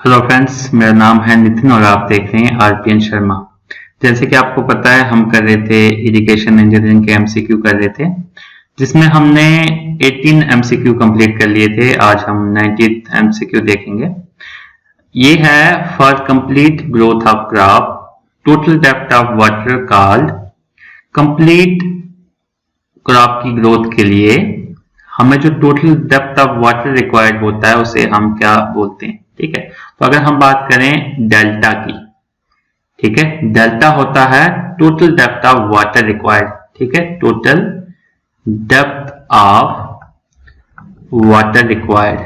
Hello friends, मेरा नाम है नितिन और आप देख रहे हैं आरपीएन शर्मा। जैसे कि आपको पता है, हम कर रहे थे इरिगेशन इंजीनियरिंग के एमसीक्यू कर रहे थे, जिसमें हमने 18 एमसीक्यू कंप्लीट कर लिए थे। आज हम 19th एमसीक्यू देखेंगे। ये है for complete growth of crop total depth of water called. Complete crop की ग्रोथ के लिए हमें जो total depth of water required होता है उसे हम क्या बोलते हैं। ठीक है, तो अगर हम बात करें डेल्टा की, ठीक है, डेल्टा होता है total depth of water required. ठीक है, total depth of water required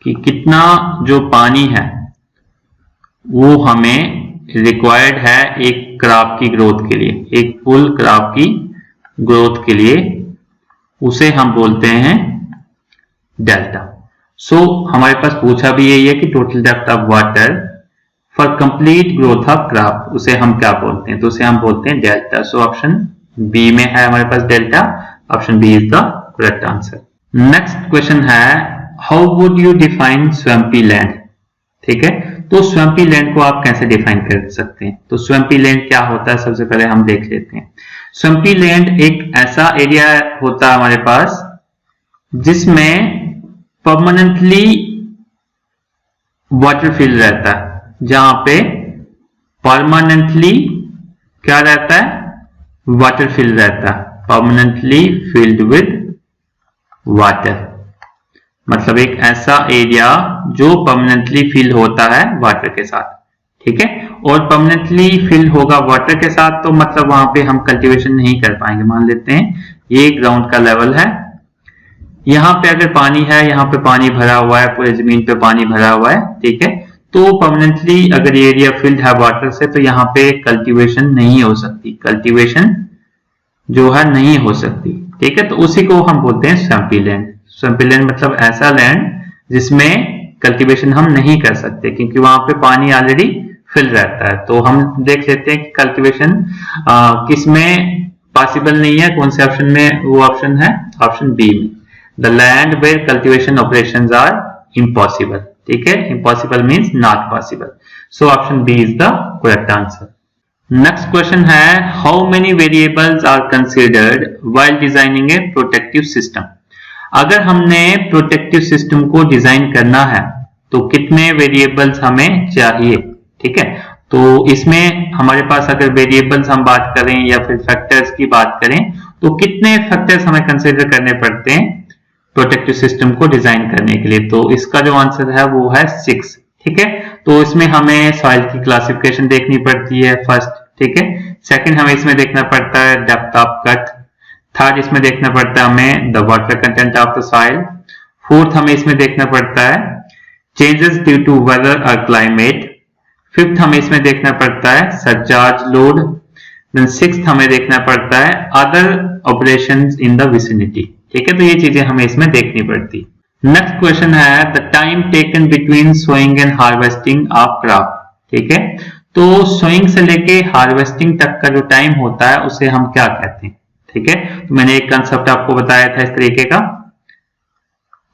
कि कितना जो पानी है वो हमें रिक्वायर्ड है एक क्रॉप की ग्रोथ के लिए, एक फुल क्रॉप की ग्रोथ के लिए, उसे हम बोलते हैं डेल्टा। सो हमारे पास पूछा भी यही है कि total depth of water for complete growth of crop, उसे हम क्या बोलते हैं, तो उसे हम बोलते हैं डेल्टा। सो ऑप्शन बी में है हमारे पास delta. Option B is the correct answer. Next question है how would you define swampy land. ठीक है, तो स्वैम्पी लैंड को आप कैसे डिफाइन कर सकते हैं, तो स्वैम्पी लैंड क्या होता है सबसे पहले हम देख लेते हैं। स्वैम्पी लैंड एक ऐसा एरिया होता है हमारे पास जिसमें परमानेंटली वाटर फिल रहता है, जहां पे परमानेंटली क्या रहता है, वाटर फिल रहता है, परमानेंटली फिल्ड विद वाटर। मतलब एक ऐसा एरिया जो परमानेंटली फिल होता है वाटर के साथ। ठीक है, और परमानेंटली फिल होगा वाटर के साथ तो मतलब वहां पे हम कल्टीवेशन नहीं कर पाएंगे। मान लेते हैं ये ग्राउंड का लेवल है, यहाँ पे अगर पानी है, यहाँ पे पानी भरा हुआ है, पूरे जमीन पे पानी भरा हुआ है। ठीक है, तो परमानेंटली अगर ये एरिया फिल्ड है वाटर से तो यहाँ पे कल्टीवेशन नहीं हो सकती, कल्टीवेशन जो है नहीं हो सकती। ठीक है, तो उसी को हम बोलते हैं स्वैम्पी लैंड। स्वैम्पी लैंड मतलब ऐसा लैंड जिसमें कल्टीवेशन हम नहीं कर सकते क्योंकि वहां पे पानी ऑलरेडी फिल रहता है। तो हम देख लेते हैं कि कल्टीवेशन किस में पॉसिबल नहीं है, कौन से ऑप्शन में वो ऑप्शन है, ऑप्शन बी में, the land where cultivation operations are impossible. ठीक है, impossible means not possible. So option B is the correct answer. Next question है how many variables are considered while designing a protective system. अगर हमने protective system को design करना है तो कितने वेरिएबल्स हमें चाहिए। ठीक है, तो इसमें हमारे पास अगर वेरिएबल्स हम बात करें या फिर फैक्टर्स की बात करें तो कितने फैक्टर्स हमें कंसिडर करने पड़ते हैं प्रोटेक्टिव सिस्टम को डिजाइन करने के लिए। तो इसका जो आंसर है वो है 6। ठीक है, तो इसमें हमें सॉइल की क्लासिफिकेशन देखनी पड़ती है फर्स्ट। ठीक है, सेकंड हमें इसमें देखना पड़ता है डेप्थ ऑफ कट। थर्ड इसमें देखना पड़ता है हमें the water content of the soil. Fourth हमें इसमें देखना पड़ता है चेंजेस ड्यू टू वेदर और क्लाइमेट। फिफ्थ हमें इसमें देखना पड़ता है सरचार्ज लोड। देन सिक्स्थ हमें देखना पड़ता है other operations in the vicinity. ठीक है, तो ये चीजें हमें इसमें देखनी पड़ती। नेक्स्ट क्वेश्चन है the time taken between sowing and harvesting of crop. ठीक है, तो सोइंग से लेके हार्वेस्टिंग तक का जो टाइम होता है उसे हम क्या कहते हैं। ठीक है, तो मैंने एक कंसेप्ट आपको बताया था इस तरीके का,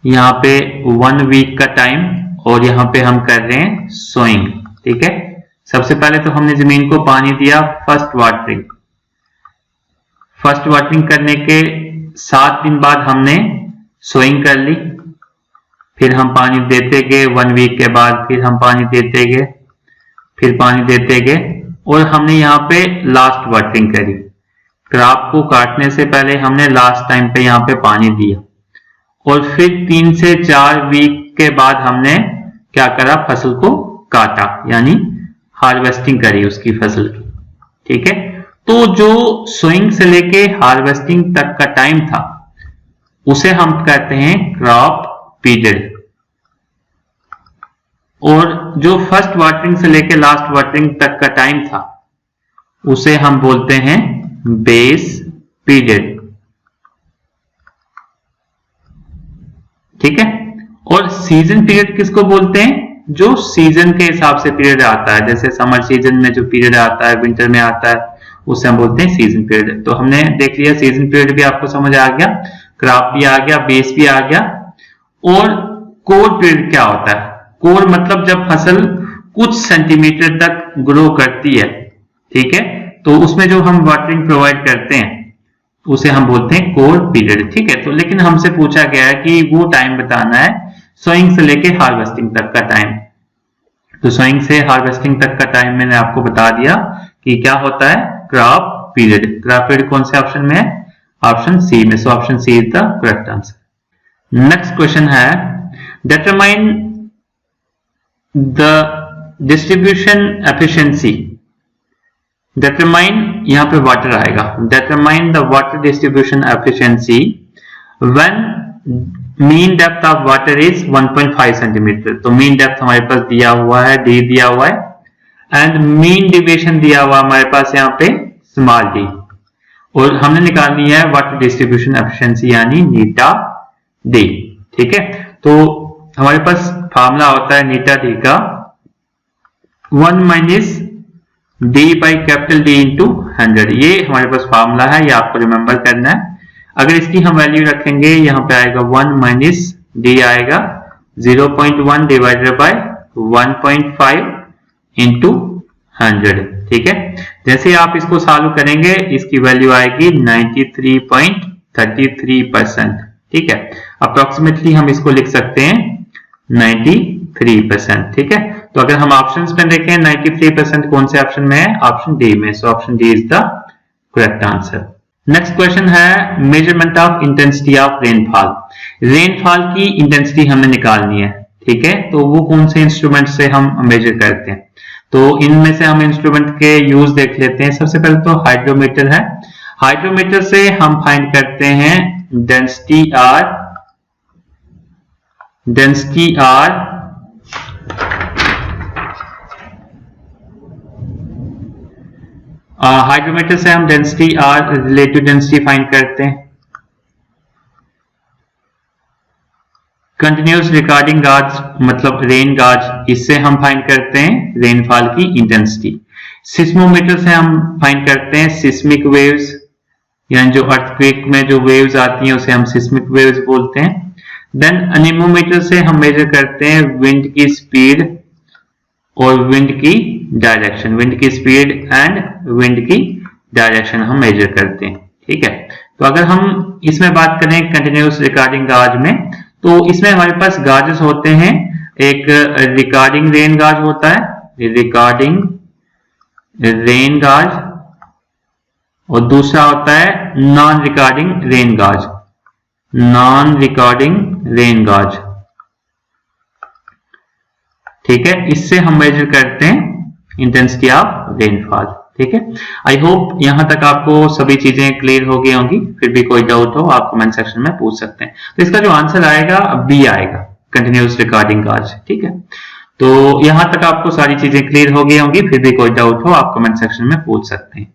यहाँ पे 1 वीक का टाइम और यहाँ पे हम कर रहे हैं सोइंग। ठीक है, सबसे पहले तो हमने जमीन को पानी दिया, फर्स्ट वाटरिंग करने के 7 दिन बाद हमने सोइंग कर ली, फिर हम पानी देते गए, 1 वीक के बाद फिर हम पानी देते गए, फिर पानी देते गए, और हमने यहाँ पे लास्ट वाटरिंग करी। क्रॉप को काटने से पहले हमने लास्ट टाइम पे यहाँ पे पानी दिया, और फिर 3 से 4 वीक के बाद हमने क्या करा, फसल को काटा, यानी हार्वेस्टिंग करी उसकी फसल की। ठीक है, तो जो सोइंग से लेके हार्वेस्टिंग तक का टाइम था उसे हम कहते हैं क्रॉप पीरियड, और जो फर्स्ट वाटरिंग से लेके लास्ट वाटरिंग तक का टाइम था उसे हम बोलते हैं बेस पीरियड। ठीक है, और सीजन पीरियड किसको बोलते हैं, जो सीजन के हिसाब से पीरियड आता है, जैसे समर सीजन में जो पीरियड आता है, विंटर में आता है, उसे हम बोलते हैं सीजन पीरियड। तो हमने देख लिया सीजन पीरियड भी आपको समझ आ गया, क्रॉप भी आ गया, बेस भी आ गया। और कोर पीरियड क्या होता है, कोर मतलब जब फसल कुछ सेंटीमीटर तक ग्रो करती है, ठीक है, तो उसमें जो हम वाटरिंग प्रोवाइड करते हैं उसे हम बोलते हैं कोर पीरियड, ठीक है। तो लेकिन हमसे पूछा गया है कि वो टाइम बताना है सोइंग से लेके हार्वेस्टिंग तक का टाइम। तो सोइंग से हार्वेस्टिंग तक का टाइम मैंने आपको बता दिया कि क्या होता है, क्रॉप पीरियड। क्रॉप पीरियड कौन से ऑप्शन में है, ऑप्शन सी में। So option C is the correct answer. Next question है determine the distribution efficiency. Determine यहां पे वाटर आएगा, determine the water distribution efficiency when mean depth of water is 1.5 centimetre. तो मीन डेप्थ हमारे पास दिया हुआ है, डी दिया हुआ है, एंड मीन डिविएशन दिया हुआ हमारे पास यहाँ पे स्मॉल डी, और हमने निकालनी है वाटर डिस्ट्रीब्यूशन एफिशिएंसी यानी नीटा डी, ठीक है। तो हमारे पास फार्मूला होता है नीटा डी का 1 minus D by capital D into 100। ये हमारे पास फार्मूला है, ये आपको रिमेंबर करना है। अगर इसकी हम वैल्यू रखेंगे यहाँ पे आएगा 1 माइनस डी आएगा 0.1 डिवाइडेड बाय 1.5 इंटू 100, ठीक है। जैसे आप इसको सॉल्व करेंगे इसकी वैल्यू आएगी 93.33%, ठीक है। अप्रोक्सीमेटली हम इसको लिख सकते हैं 93%, ठीक है। तो अगर हम ऑप्शंस में देखें 93% कौन से ऑप्शन में है, ऑप्शन डी में। So option D is the correct answer. Next question है measurement of intensity of rainfall. Rainfall की इंटेंसिटी हमें निकालनी है, ठीक है। तो वो कौन से इंस्ट्रूमेंट से हम मेजर करते हैं, तो इनमें से हम इंस्ट्रूमेंट के यूज देख लेते हैं। सबसे पहले तो हाइड्रोमीटर है। हाइड्रोमीटर से हम फाइंड करते हैं डेंसिटी आर हाइड्रोमीटर से हम density or relative density find करते हैं। कंटिन्यूस रिकॉर्डिंग गाज मतलब रेन गाज, इससे हम फाइंड करते हैं रेनफॉल की इंटेंसिटी। सिस्मोमीटर से हम फाइंड करते हैं सिस्मिक वेव्स, यानी जो अर्थक्वेक में जो वेव्स आती हैं उसे हम सिस्मिक वेव्स बोलते हैं। देन अनेमोमीटर से हम मेजर करते हैं विंड की स्पीड और विंड की डायरेक्शन, विंड की स्पीड एंड विंड की डायरेक्शन हम मेजर करते हैं, ठीक है। तो अगर हम इसमें बात करें कंटिन्यूस रिकॉर्डिंग गाज में, तो इसमें हमारे पास गाजेस होते हैं, एक रिकॉर्डिंग रेन गाज होता है, रिकॉर्डिंग रेन गाज, और दूसरा होता है नॉन रिकॉर्डिंग रेन गाज, नॉन रिकॉर्डिंग रेन गाज, ठीक है। इससे हम मेजर करते हैं इंटेंसिटी ऑफ रेनफॉल, ठीक है। आई होप यहां तक आपको सभी चीजें क्लियर हो गई होंगी। फिर भी कोई डाउट हो आप कमेंट सेक्शन में पूछ सकते हैं। तो इसका जो आंसर आएगा बी आएगा, कंटिन्यूअस रिकॉर्डिंग गाज, ठीक है। तो यहां तक आपको सारी चीजें क्लियर हो गई होंगी। फिर भी कोई डाउट हो आप कमेंट सेक्शन में पूछ सकते हैं।